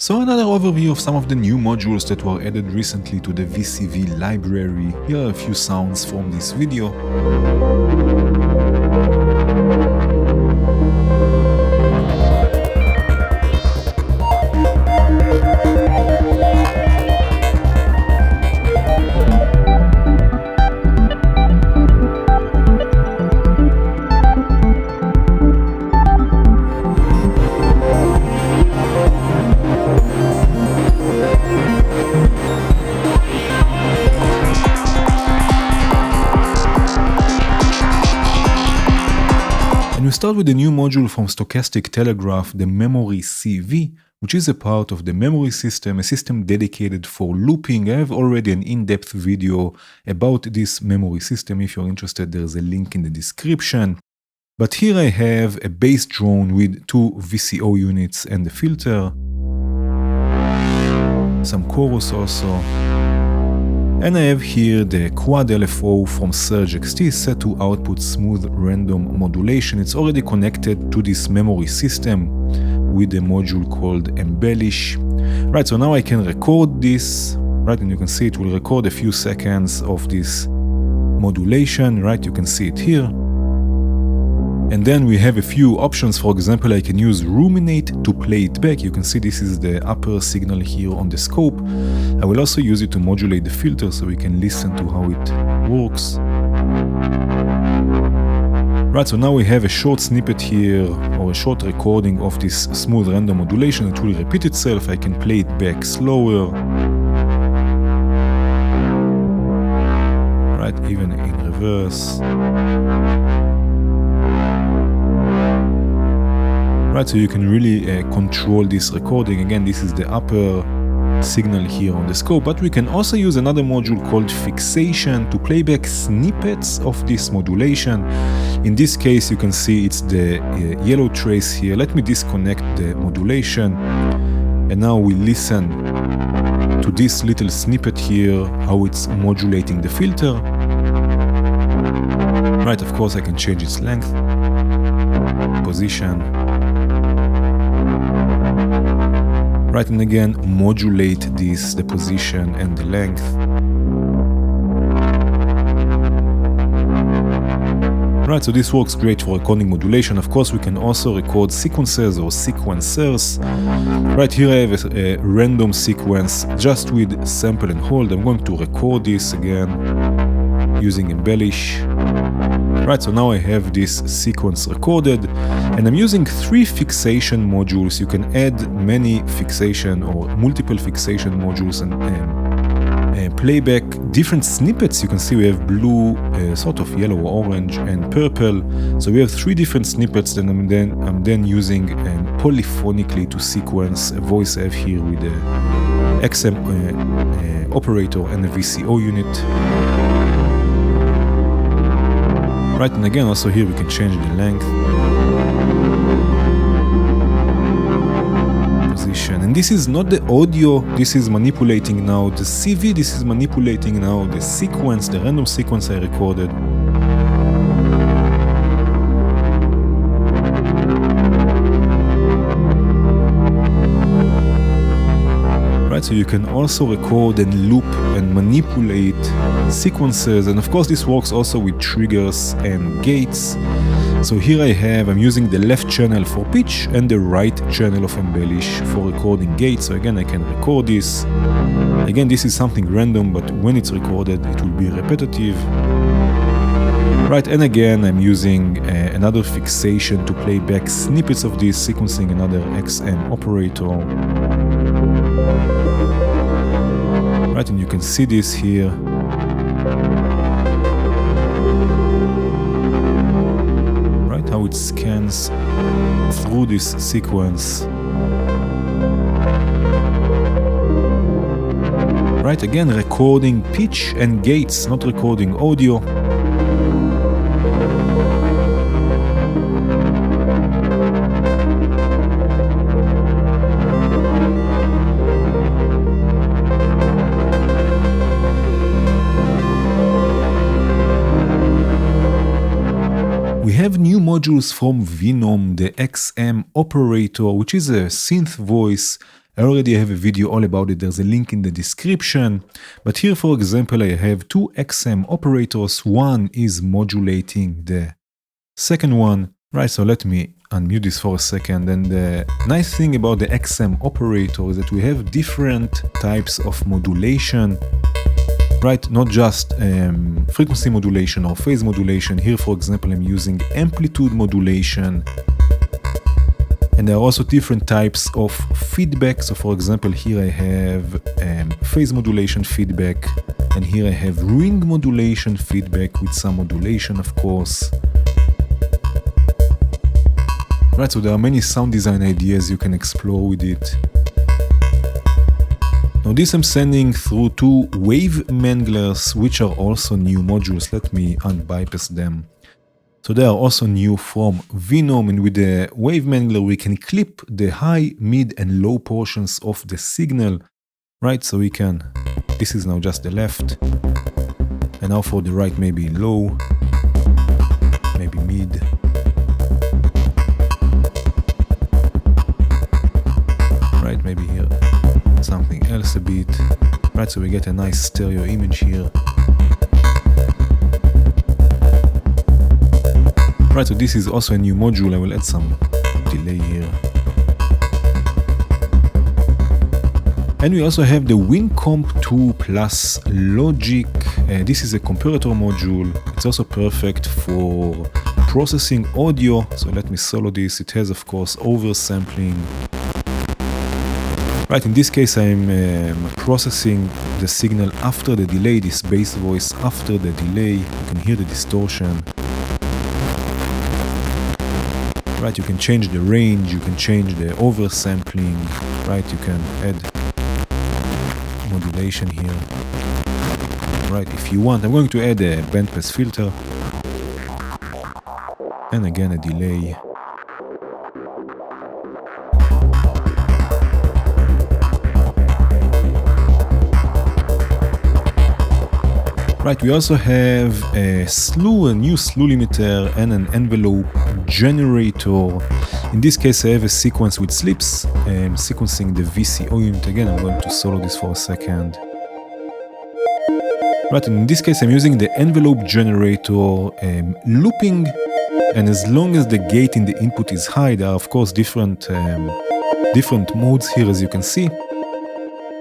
So another overview of some of the new modules that were added recently to the VCV library. Here are a few sounds from this video. We start with a new module from Stochastic Telegraph, the Memory CV, which is a part of the memory system, a system dedicated for looping. I have already an in-depth video about this memory system. If you're interested, there's a link in the description. But here I have a bass drone with two VCO units and a filter, some chorus also. And I have here the quad LFO from Surge XT set to output smooth random modulation. It's already connected to this memory system with a module called Embellish. Right, so now I can record this, right, and you can see it will record a few seconds of this modulation, right, you can see it here. And then we have a few options. For example, I can use Ruminate to play it back. You can see this is the upper signal here on the scope. I will also use it to modulate the filter so we can listen to how it works. Right, so now we have a short snippet here, or a short recording of this smooth random modulation. It will repeat itself. I can play it back slower. Right, even in reverse. Right, so you can really control this recording. Again, this is the upper signal here on the scope, but we can also use another module called Fixation to play back snippets of this modulation. In this case, you can see it's the yellow trace here. Let me disconnect the modulation, and now we listen to this little snippet here, how it's modulating the filter. Right, of course I can change its length, position. Right, and again, modulate this, the position and the length. Right, so this works great for recording modulation. Of course, we can also record sequences or sequencers. Right, here I have a random sequence just with sample and hold. I'm going to record this again using Embellish. Right, so now I have this sequence recorded, and I'm using 3 fixation modules. You can add many fixation or multiple fixation modules and playback different snippets. You can see we have blue, sort of yellow, orange, and purple. So we have 3 different snippets that I'm then using polyphonically to sequence a voice I have here with the XM operator and a VCO unit. Right, and again, also here we can change the length, position. And this is not the audio, this is manipulating now the CV, this is manipulating now the sequence, the random sequence I recorded. Right, so you can also record and loop and manipulate sequences, and of course this works also with triggers and gates. So here I'm using the left channel for pitch and the right channel of Embellish for recording gates. So again, I can record this. Again, this is something random, but when it's recorded, it will be repetitive. Right, and again, I'm using another fixation to play back snippets of this, sequencing another XM operator. Right, and you can see this here. Right, how it scans through this sequence. Right, again, recording pitch and gates, not recording audio. We have new modules from Venom, the XM operator, which is a synth voice I already have a video all about it, there's a link in the description. But here, for example, I have two XM operators. One is modulating the second one. Right, so let me unmute this for a second. And the nice thing about the XM operator is that we have different types of modulation. Right, not just frequency modulation or phase modulation. Here, for example, I'm using amplitude modulation. And there are also different types of feedback. So for example, here I have phase modulation feedback, and here I have ring modulation feedback with some modulation, of course. Right, so there are many sound design ideas you can explore with it. Now this I'm sending through two wave manglers, which are also new modules. Let me unbypass them. So they are also new from Venom, and with the wave mangler we can clip the high, mid and low portions of the signal, right? So we can, this is now just the left, and now for the right maybe low, maybe mid. Right, maybe here something else a bit, right? So we get a nice stereo image here. Right, so this is also a new module. I will add some delay here. And we also have the WinComp 2 Plus Logic. This is a comparator module. It's also perfect for processing audio. So let me solo this. It has, of course, oversampling. Right, in this case I'm processing the signal after the delay, this bass voice after the delay. You can hear the distortion. Right, you can change the range, you can change the oversampling, right, you can add modulation here. Right, if you want, I'm going to add a bandpass filter, and again a delay. Right, we also have a new slew limiter and an envelope generator. In this case I have a sequence with slips, sequencing the VCO unit. Again, I'm going to solo this for a second. Right, and in this case I'm using the envelope generator, looping, and as long as the gate in the input is high, there are of course different modes here, as you can see.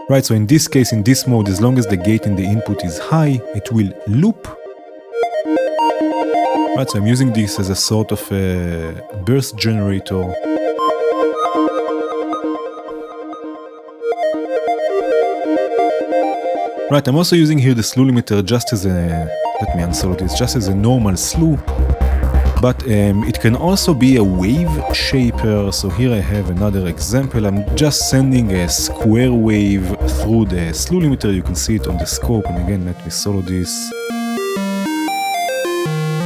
Right, so in this case, in this mode, as long as the gate in the input is high, it will loop. Right, so I'm using this as a sort of a burst generator. Right, I'm also using here the slew limiter just as a, let me unsolo this, just as a normal slew. But it can also be a wave shaper. So here I have another example. I'm just sending a square wave through the slew limiter. You can see it on the scope. And again, let me solo this.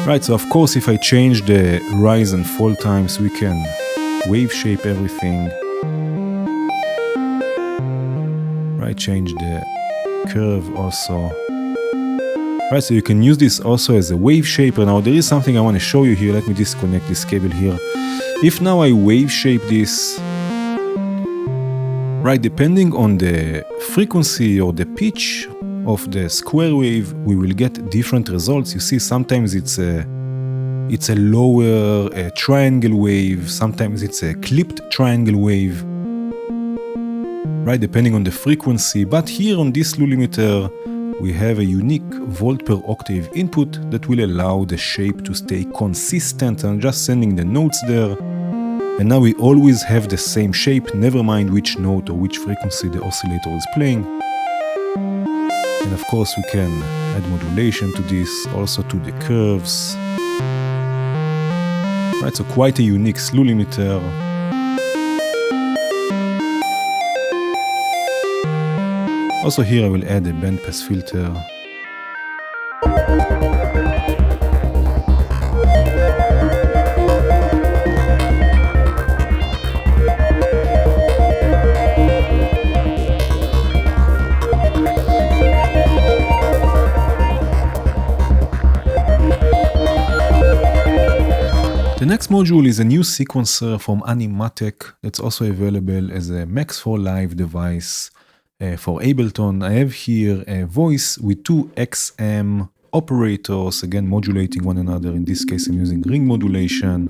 Right, so of course, if I change the rise and fall times, we can wave shape everything. Right, change the curve also. Right, so you can use this also as a wave shaper. Now there is something I want to show you here. Let me disconnect this cable here. If now I wave shape this, right, depending on the frequency or the pitch of the square wave, we will get different results. You see, sometimes it's a lower triangle wave, sometimes it's a clipped triangle wave. Right, depending on the frequency. But here on this slew limiter, we have a unique volt per octave input that will allow the shape to stay consistent. I'm just sending the notes there. And now we always have the same shape, never mind which note or which frequency the oscillator is playing. And of course we can add modulation to this, also to the curves. Right, so quite a unique slew limiter. Also here I will add a bandpass filter. The next module is a new sequencer from Animatek that's also available as a Max for Live device for Ableton. I have here a voice with two XM operators, again modulating one another. In this case I'm using ring modulation.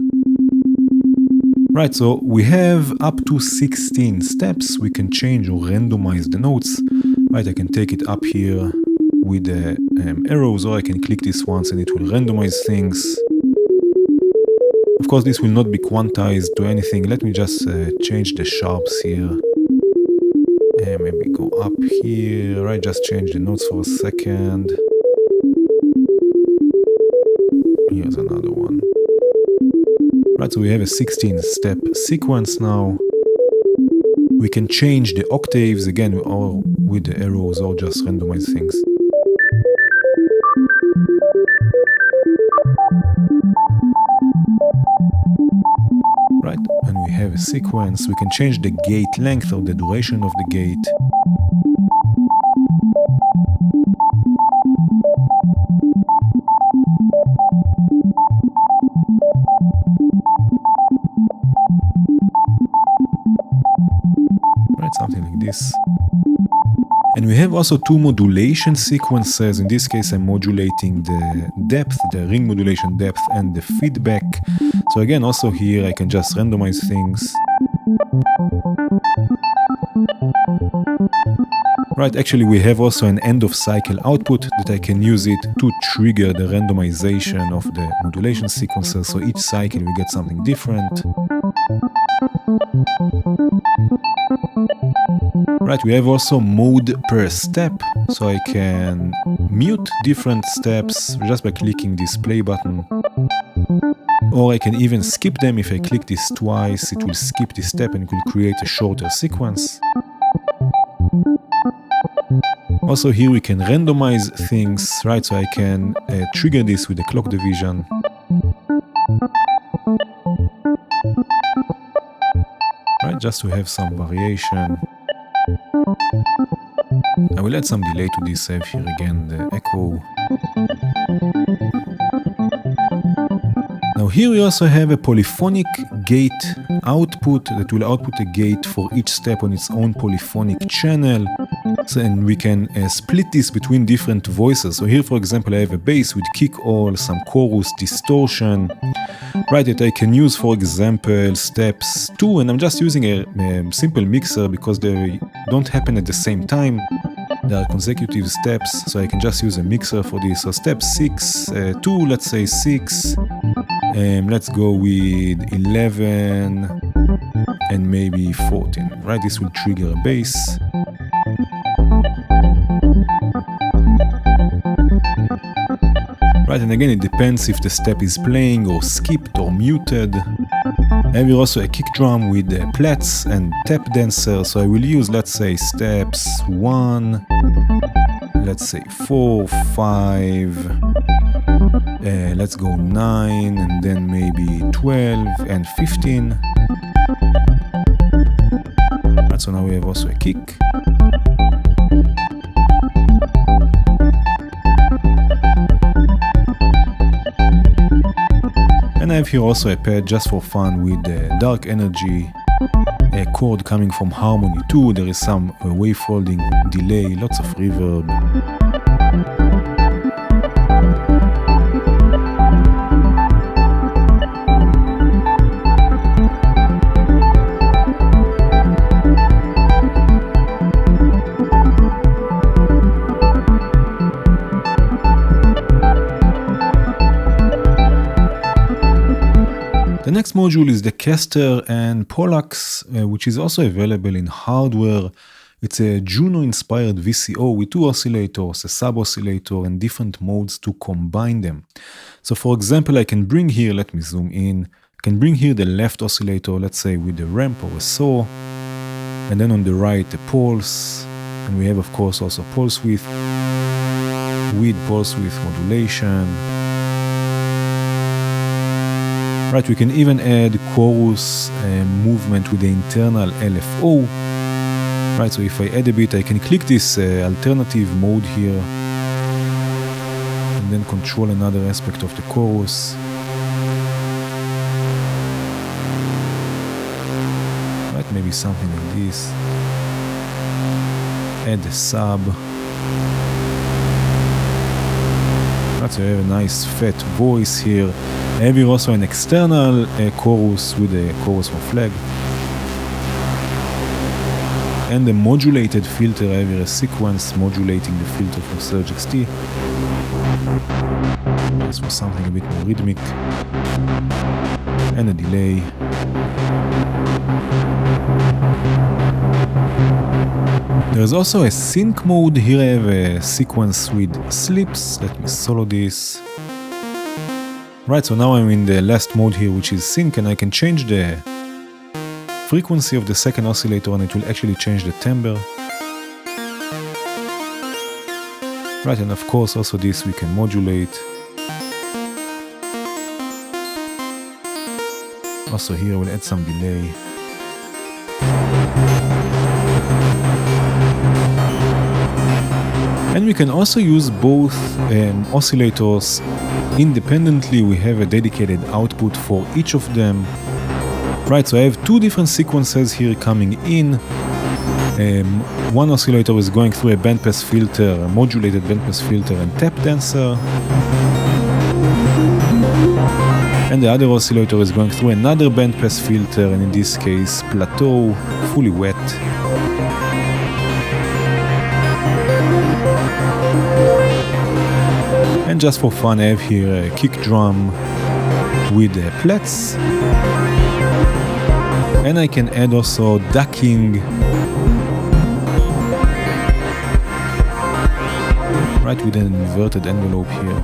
Right, so we have up to 16 steps. We can change or randomize the notes. Right, I can take it up here with the arrows, or I can click this once and it will randomize things. Of course, this will not be quantized to anything. Let me just change the sharps here. Maybe go up here. Right, just change the notes for a second. Here's another one. Right, so we have a 16-step sequence now. We can change the octaves again, or with the arrows, or just randomize things. Right, and we have a sequence. We can change the gate length or the duration of the gate. Something like this. And we have also two modulation sequences. In this case I'm modulating the depth, the ring modulation depth, and the feedback. So again, also here I can just randomize things. Right, actually we have also an end of cycle output that I can use it to trigger the randomization of the modulation sequences. So each cycle we get something different. Right, we have also mode per step, so I can mute different steps just by clicking this play button. Or I can even skip them. If I click this twice, it will skip this step and it will create a shorter sequence. Also here we can randomize things, right, so I can trigger this with the clock division. Right, just to have some variation. I will add some delay to this, have here again the echo. Now here we also have a polyphonic gate output that will output a gate for each step on its own polyphonic channel. So, and we can split this between different voices. So here, for example, I have a bass with kick all, some chorus, distortion, right, that I can use, for example, steps 2, and I'm just using a simple mixer because they don't happen at the same time. There are consecutive steps, so I can just use a mixer for this. So step 6, 2, let's say 6, let's go with 11 and maybe 14, right? This will trigger a bass. Right, and again it depends if the step is playing or skipped or muted. I have here also a kick drum with plats and tap dancer, so I will use, let's say, steps 1, let's say 4, 5, let's go 9, and then maybe 12 and 15. Right, so now we have also a kick. And I have here also a pad just for fun with dark energy, a chord coming from harmony 2, there is some wave folding delay, lots of reverb. The next module is the Castor and Pollux, which is also available in hardware. It's a Juno-inspired VCO with two oscillators, a sub-oscillator, and different modes to combine them. So for example, I can bring here, let me zoom in, I can bring here the left oscillator, let's say with a ramp or a saw, and then on the right a pulse, and we have of course also pulse width with pulse width modulation. Right, we can even add chorus movement with the internal LFO. Right, so if I add a bit, I can click this alternative mode here and then control another aspect of the chorus. maybe something like this. Add a sub. That's a very nice fat voice here. I have here also an external chorus with a chorus for flag. And a modulated filter. I have here a sequence modulating the filter for Surge XT. This was something a bit more rhythmic. And a delay. There's also a sync mode. Here I have a sequence with slips. Let me solo this. Right, so now I'm in the last mode here, which is sync, and I can change the frequency of the second oscillator, and it will actually change the timbre. Right, and of course also this we can modulate. Also here we'll add some delay. And we can also use both oscillators independently. We have a dedicated output for each of them. Right, so I have two different sequences here coming in. One oscillator is going through a bandpass filter, a modulated bandpass filter and tap dancer. And the other oscillator is going through another bandpass filter, and in this case plateau, fully wet. And just for fun I have here a kick drum with plats. And I can add also ducking. Right, with an inverted envelope here.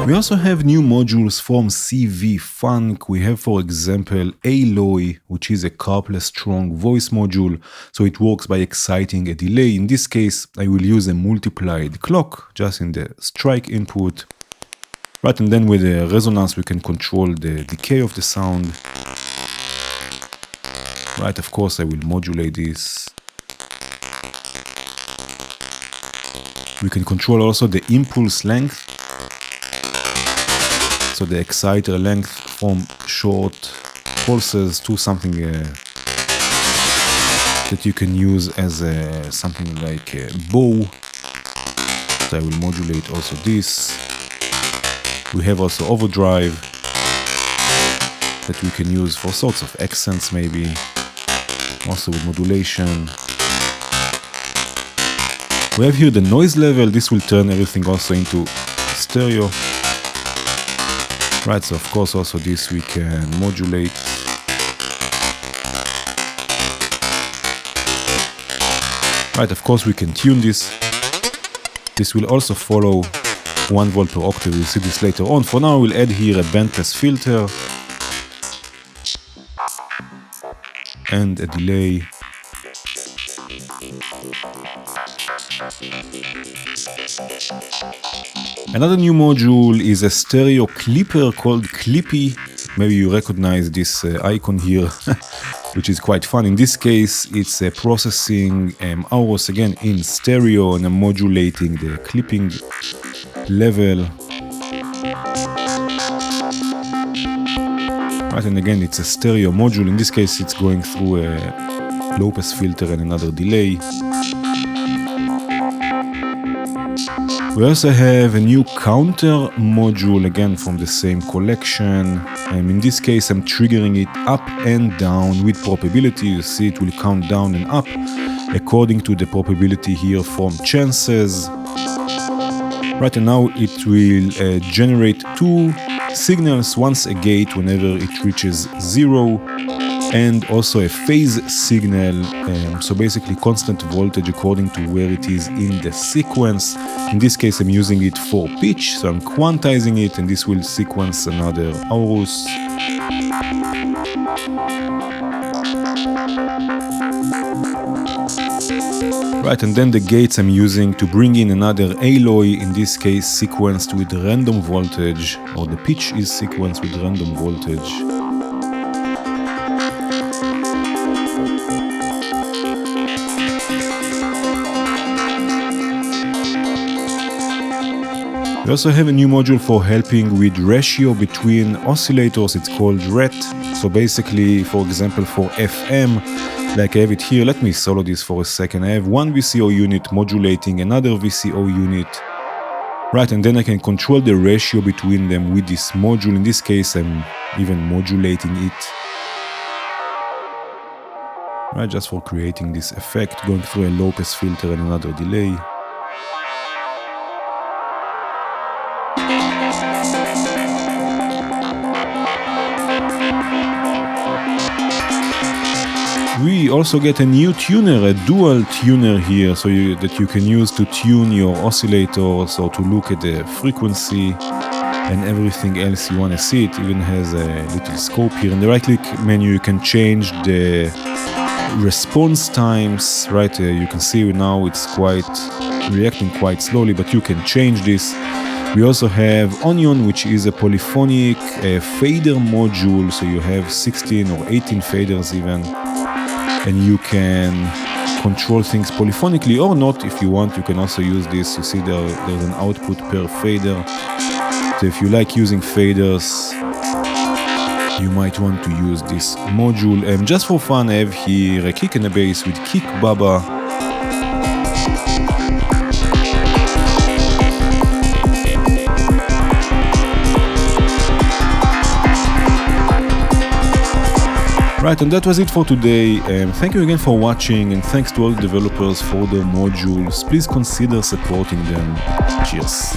We also have new modules from CV Funk. We have, for example, Alloy, which is a carpless strong voice module. So it works by exciting a delay. In this case, I will use a multiplied clock just in the strike input. Right, and then with the resonance, we can control the decay of the sound. Right, of course, I will modulate this. We can control also the impulse length. So the exciter length from short pulses to something that you can use as something like a bow. So I will modulate also this. We have also overdrive that we can use for sorts of accents maybe. Also with modulation. We have here the noise level. This will turn everything also into stereo. Right, so of course also this we can modulate. Right, of course we can tune this. This will also follow 1 volt per octave. We'll see this later on. For now we'll add here a bandpass filter and a delay. Another new module is a stereo clipper called Clippy. Maybe you recognize this icon here, which is quite fun. In this case, it's processing auros again in stereo, and I'm modulating the clipping level. Right, and again, it's a stereo module. In this case, it's going through a low pass filter and another delay. We also have a new counter module, again from the same collection. In this case I'm triggering it up and down with probability. You see it will count down and up according to the probability here from chances. Right, and now it will generate two signals, once a gate whenever it reaches 0, and also a phase signal, so basically constant voltage according to where it is in the sequence. In this case I'm using it for pitch, so I'm quantizing it, and this will sequence another aorus. Right, and then the gates I'm using to bring in another alloy, in this case sequenced with random voltage, or the pitch is sequenced with random voltage. We also have a new module for helping with ratio between oscillators. It's called RET. So basically, for example, for FM, like I have it here, let me solo this for a second. I have one VCO unit modulating another VCO unit. Right, and then I can control the ratio between them with this module. In this case, I'm even modulating it. Right, just for creating this effect, going through a low pass filter and another delay. We also get a new tuner, a dual tuner here, so that you can use to tune your oscillators or to look at the frequency and everything else you want to see. It even has a little scope here. In the right click menu you can change the response times, right? You can see now it's reacting quite slowly, but you can change this. We also have Onion, which is a polyphonic fader module, so you have 16 or 18 faders even. And you can control things polyphonically or not. If you want, you can also use this. You see there's an output per fader. So if you like using faders, you might want to use this module. And just for fun, I have here a kick and a bass with Kick Baba. Right, and that was it for today. Thank you again for watching, and thanks to all the developers for their modules. Please consider supporting them. Cheers.